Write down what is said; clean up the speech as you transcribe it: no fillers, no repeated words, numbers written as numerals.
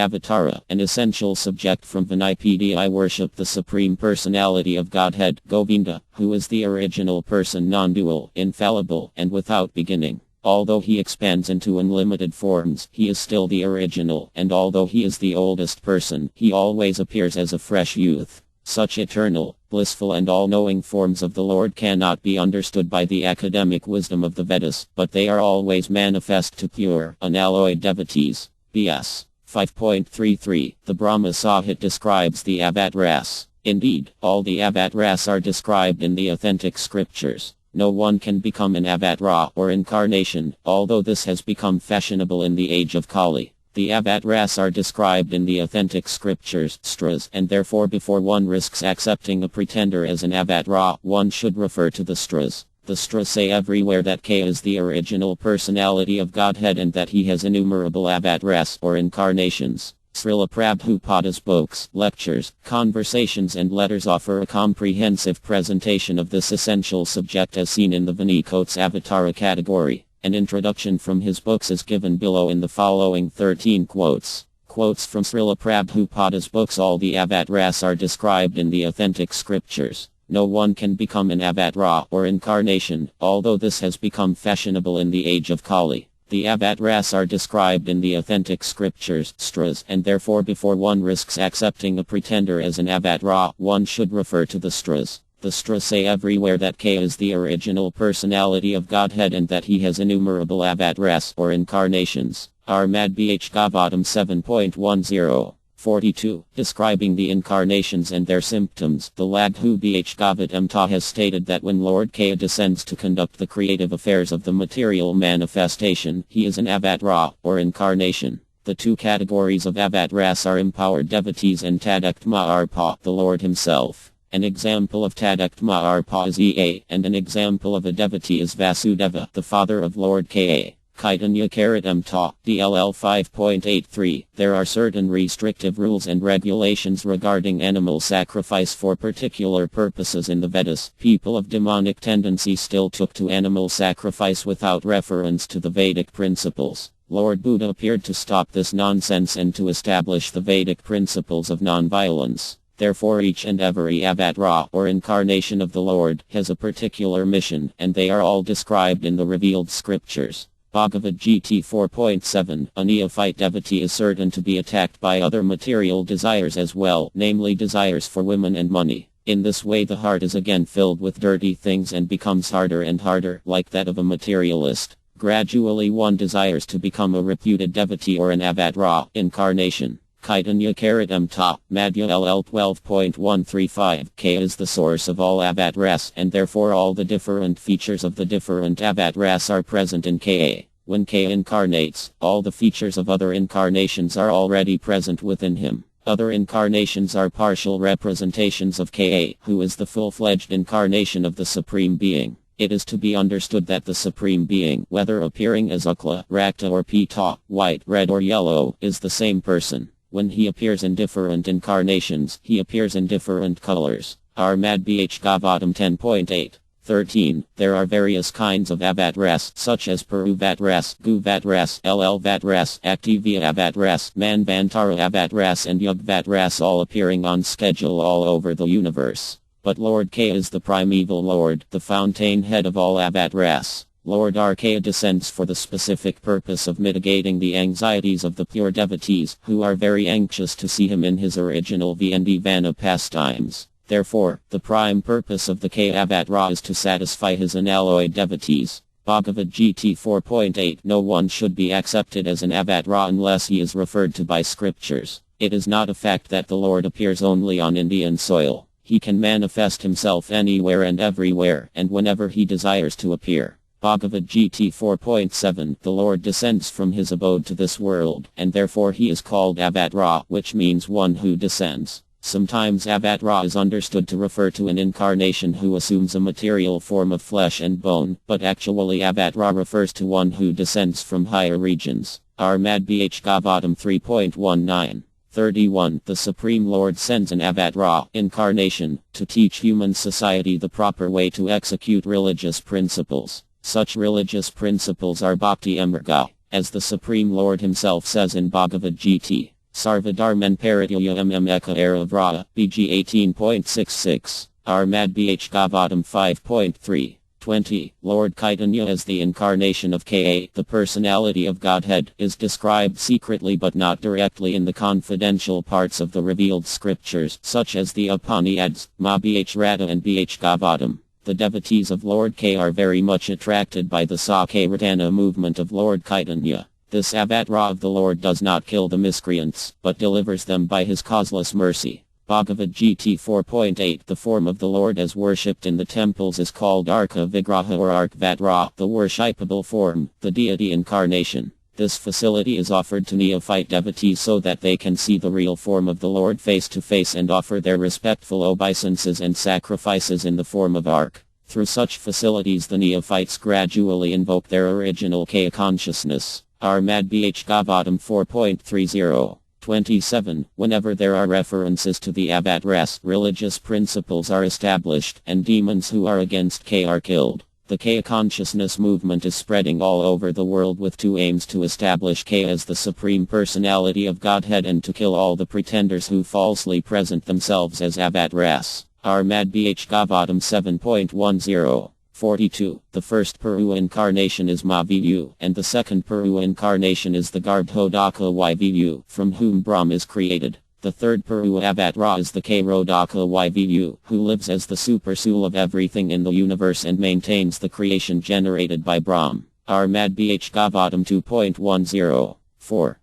Avatara, an essential subject from Vinipedi. I worship the Supreme Personality of Godhead, Govinda, who is the original person, non-dual, infallible, and without beginning. Although he expands into unlimited forms, he is still the original, and although he is the oldest person, he always appears as a fresh youth. Such eternal, blissful and all-knowing forms of the Lord cannot be understood by the academic wisdom of the Vedas, but they are always manifest to pure, unalloyed devotees. B.S. 5.33. The Brahma Sahit describes the Avataras. Indeed, all the Avataras are described in the authentic scriptures. No one can become an Avatara or incarnation, although this has become fashionable in the age of Kali. The Avataras are described in the authentic scriptures, stras, and therefore before one risks accepting a pretender as an Avatara, one should refer to the stras. The stras say everywhere that K is the original personality of Godhead and that he has innumerable Avataras or incarnations. Srila Prabhupada's books, lectures, conversations and letters offer a comprehensive presentation of this essential subject as seen in the Vinikote's Avatara category. An introduction from his books is given below in the following 13 quotes. Quotes from Srila Prabhupada's books. All the Avataras are described in the authentic scriptures. No one can become an Avatara or incarnation, although this has become fashionable in the age of Kali. The Avataras are described in the authentic scriptures, stras, and therefore before one risks accepting a pretender as an Avatara, one should refer to the stras. The stras say everywhere that K is the original personality of Godhead and that he has innumerable Avataras or incarnations. Armad Bh Gavatam 7.10. 42. Describing the incarnations and their symptoms, the Laghu Bh Gavatam Ta has stated that when Lord Kaya descends to conduct the creative affairs of the material manifestation, he is an Avatara, or incarnation. The two categories of Avataras are empowered devotees and Tadaktma Arpa, the Lord himself. An example of Tadaktma Arpa is Ea, and an example of a devotee is Vasudeva, the father of Lord Kaya. Chaitanya Charitamrita, DLL 5.83. There are certain restrictive rules and regulations regarding animal sacrifice for particular purposes in the Vedas. People of demonic tendency still took to animal sacrifice without reference to the Vedic principles. Lord Buddha appeared to stop this nonsense and to establish the Vedic principles of non-violence. Therefore each and every Avatara or incarnation of the Lord has a particular mission, and they are all described in the revealed scriptures. Bhagavad Gita 4.7. A neophyte devotee is certain to be attacked by other material desires as well, namely desires for women and money. In this way the heart is again filled with dirty things and becomes harder and harder, like that of a materialist. Gradually one desires to become a reputed devotee or an Avatara incarnation. Chaitanya Charitamrita, Madhya LL 12.135. K is the source of all Avataras, and therefore all the different features of the different Avataras are present in Ka. When K incarnates, all the features of other incarnations are already present within him. Other incarnations are partial representations of Ka, who is the full-fledged incarnation of the Supreme Being. It is to be understood that the Supreme Being, whether appearing as Ukla, Rakta or Pita, white, red or yellow, is the same person. When he appears in different incarnations, he appears in different colors. Armad Bh Gavatam 10.8. 13. There are various kinds of Avataras, such as Puruvataras, Guvataras, Llvataras, Activya Avataras, Manvantara Avataras and Yugvataras, all appearing on schedule all over the universe. But Lord K is the primeval Lord, the fountainhead of all Avataras. Lord Arkaya descends for the specific purpose of mitigating the anxieties of the pure devotees, who are very anxious to see him in his original Vana pastimes. Therefore, the prime purpose of the K Avatara is to satisfy his unalloyed devotees. Bhagavad Gita 4.8. No one should be accepted as an Avatara unless he is referred to by scriptures. It is not a fact that the Lord appears only on Indian soil. He can manifest himself anywhere and everywhere, and whenever he desires to appear. Bhagavad Gita 4.7. The Lord descends from his abode to this world, and therefore he is called Avatara, which means one who descends. Sometimes Avatara is understood to refer to an incarnation who assumes a material form of flesh and bone, but actually Avatara refers to one who descends from higher regions. Armad Bh Gavatam 3.19. 31. The Supreme Lord sends an Avatara incarnation to teach human society the proper way to execute religious principles. Such religious principles are Bhakti Amarga, as the Supreme Lord himself says in Bhagavad Gita. Sarvadharman Paritya Mmeka Aravra, BG 18.66, Armad Bh Gavatam 5.3. 20. Lord Chaitanya as the incarnation of Ka, the personality of Godhead, is described secretly but not directly in the confidential parts of the revealed scriptures, such as the Upanishads, Ma Bh Radha and Bh Gavatam. The devotees of Lord K are very much attracted by the Sakairatana movement of Lord Chaitanya. This Avatara of the Lord does not kill the miscreants, but delivers them by his causeless mercy. Bhagavad Gita 4.8 The form of the Lord as worshipped in the temples is called Arka Vigraha or Arkvatara, the worshipable form, the deity incarnation. This facility is offered to neophyte devotees so that they can see the real form of the Lord face to face and offer their respectful obeisances and sacrifices in the form of Ark. Through such facilities the neophytes gradually invoke their original Kaya consciousness. Armad Bh Gavatam 4.30 27. Whenever there are references to the Avatras, religious principles are established, and demons who are against K are killed. The K consciousness movement is spreading all over the world with two aims: to establish K as the supreme personality of Godhead and to kill all the pretenders who falsely present themselves as Avatras. Armad Bh Gavatam 7.10. 42. The first Puru incarnation is Mahaviyu, and the second Puru incarnation is the Garbhodaka Yvu, from whom Brahm is created. The third Puru Avatara is the Kairodaka Yvu, who lives as the supersoul of everything in the universe and maintains the creation generated by Brahm. Armad Bh Gavatam 2.10. 4.